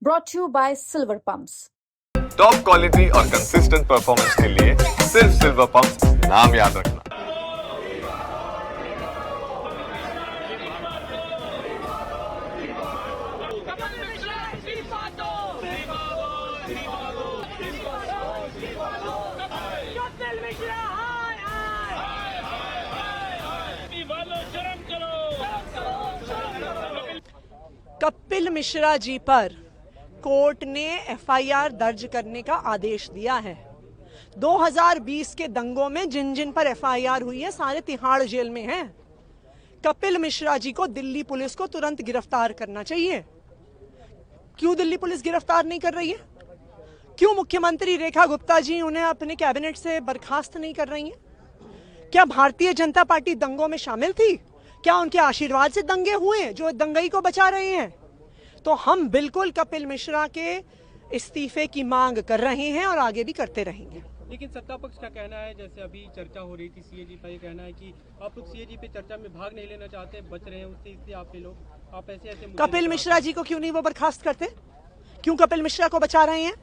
brought to you by Silver Pumps. Top quality और consistent performance के लिए सिर्फ सिल्वर पंप्स नाम याद रखना। कपिल मिश्रा जी पर कोर्ट ने एफआईआर दर्ज करने का आदेश दिया है। 2020 के दंगों में जिन जिन पर एफआईआर हुई है सारे तिहाड़ जेल में हैं। कपिल मिश्रा जी को दिल्ली पुलिस को तुरंत गिरफ्तार करना चाहिए। क्यों दिल्ली पुलिस गिरफ्तार नहीं कर रही है? क्यों मुख्यमंत्री रेखा गुप्ता जी उन्हें अपने कैबिनेट से बर्खास्त नहीं कर रही हैं? क्या भारतीय जनता पार्टी दंगों में शामिल थी? क्या उनके आशीर्वाद से दंगे हुए जो दंगई को बचा रहे हैं? तो हम बिल्कुल कपिल मिश्रा के इस्तीफे की मांग कर रहे हैं और आगे भी करते रहेंगे। लेकिन सत्ता पक्ष का कहना है, जैसे अभी चर्चा हो रही थी सीएजी पर, ये कहना है कि आप लोग सीएजी पे चर्चा में भाग नहीं लेना चाहते, बच रहे हैं उससे, इसलिए आप लोग आप ऐसे कपिल मिश्रा जी को क्यों नहीं वो बर्खास्त करते? क्यों कपिल मिश्रा को बचा रहे हैं?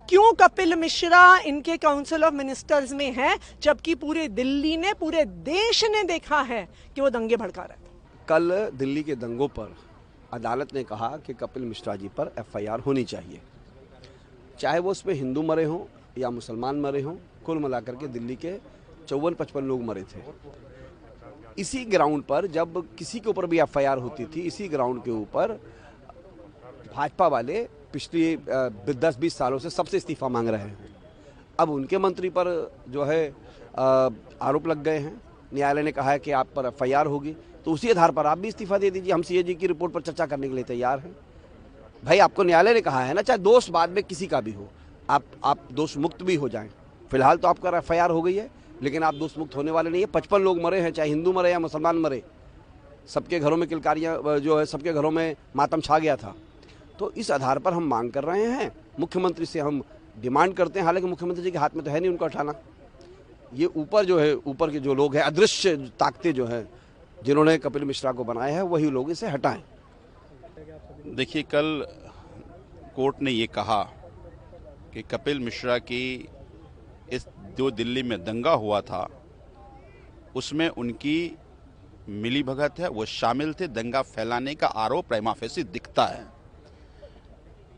क्यों कपिल मिश्रा इनके काउंसिल ऑफ मिनिस्टर्स में है, जबकि पूरे दिल्ली ने, पूरे देश ने देखा है कि वो दंगे भड़का रहे थे? कल दिल्ली के दंगों पर अदालत ने कहा कि कपिल मिश्रा जी पर एफआईआर होनी चाहिए, चाहे वो उसमें हिंदू मरे हों या मुसलमान मरे हों। कुल मिलाकर के दिल्ली के 54-55 लोग मरे थे। इसी ग्राउंड पर जब किसी के ऊपर भी एफआईआर होती थी, इसी ग्राउंड के ऊपर भाजपा वाले पिछले 10-20 सालों से सबसे इस्तीफा मांग रहे हैं। अब उनके मंत्री पर जो है आरोप लग गए हैं। न्यायालय ने कहा है कि आप पर एफआईआर होगी, तो उसी आधार पर आप भी इस्तीफा दे दीजिए। हम सीएजी की रिपोर्ट पर चर्चा करने के लिए तैयार हैं। भाई, आपको न्यायालय ने कहा है ना, चाहे दोष बाद में किसी का भी हो, आप दोष मुक्त भी हो जाएं। फिलहाल तो आपका एफआईआर हो गई है, लेकिन आप दोष मुक्त होने वाले नहीं है। 55 लोग मरे हैं, चाहे हिंदू मरे या मुसलमान मरे, सबके घरों में किलकारियाँ जो है, सबके घरों में मातम छा गया था। तो इस आधार पर हम मांग कर रहे हैं, मुख्यमंत्री से हम डिमांड करते हैं। हालांकि मुख्यमंत्री जी के हाथ में तो है नहीं उनको हटाना। ये ऊपर जो है, ऊपर के जो लोग हैं, अदृश्य ताकतें जो हैं, जिन्होंने कपिल मिश्रा को बनाया है, वही लोग इसे हटाएं। देखिए, कल कोर्ट ने ये कहा कि कपिल मिश्रा की इस जो दिल्ली में दंगा हुआ था उसमें उनकी मिलीभगत है, वो शामिल थे। दंगा फैलाने का आरोप प्रिमा फेसी दिखता है।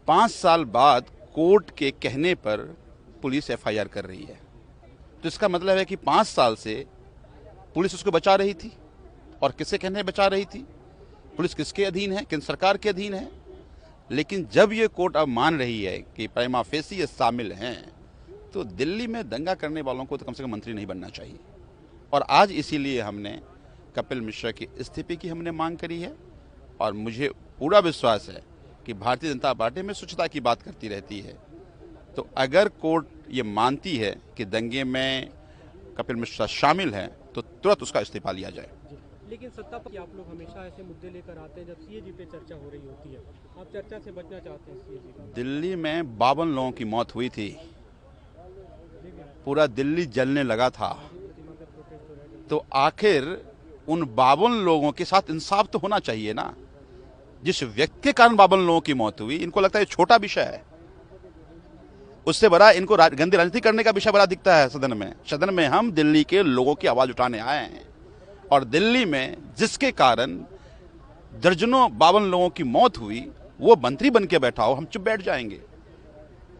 5 साल बाद कोर्ट के कहने पर पुलिस एफआईआर कर रही है, तो इसका मतलब है कि 5 साल से पुलिस उसको बचा रही थी। और किसके कहने बचा रही थी? पुलिस किसके अधीन है? किन सरकार के अधीन है? लेकिन जब ये कोर्ट अब मान रही है कि प्रिमा फेसी ये शामिल हैं, तो दिल्ली में दंगा करने वालों को तो कम से कम मंत्री नहीं बनना चाहिए। और आज इसीलिए हमने कपिल मिश्रा की इस्तीफे की हमने मांग करी है। और मुझे पूरा विश्वास है कि भारतीय जनता पार्टी में स्वच्छता की बात करती रहती है, तो अगर कोर्ट ये मानती है कि दंगे में कपिल मिश्रा शामिल हैं, तो तुरंत उसका इस्तीफा लिया जाए। लेकिन सत्ता पक्ष आप लोग हमेशा ऐसे मुद्दे लेकर आते हैं जब सीएजी पे चर्चा हो रही होती है, आप चर्चा से बचना चाहते हैं सीएजी का। दिल्ली में 52 लोगों की मौत हुई थी, पूरा दिल्ली जलने लगा था, तो आखिर उन 52 लोगों के साथ इंसाफ तो होना चाहिए ना। जिस व्यक्ति के कारण 52 लोगों की मौत हुई, इनको लगता है छोटा विषय है, उससे बड़ा इनको गंदी राजनीति करने का विषय बड़ा दिखता है। सदन में हम दिल्ली के लोगों की आवाज उठाने आए हैं, और दिल्ली में जिसके कारण दर्जनों 52 लोगों की मौत हुई, वो मंत्री बन के बैठा हो, हम चुप बैठ जाएंगे?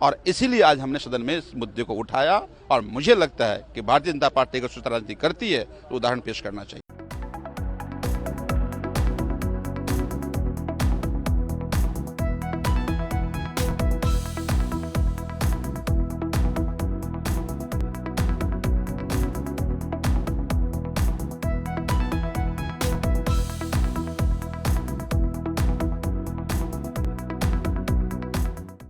और इसीलिए आज हमने सदन में इस मुद्दे को उठाया। और मुझे लगता है कि भारतीय जनता पार्टी अगर स्वतंत्र राजनीति करती है तो उदाहरण पेश करना चाहिए।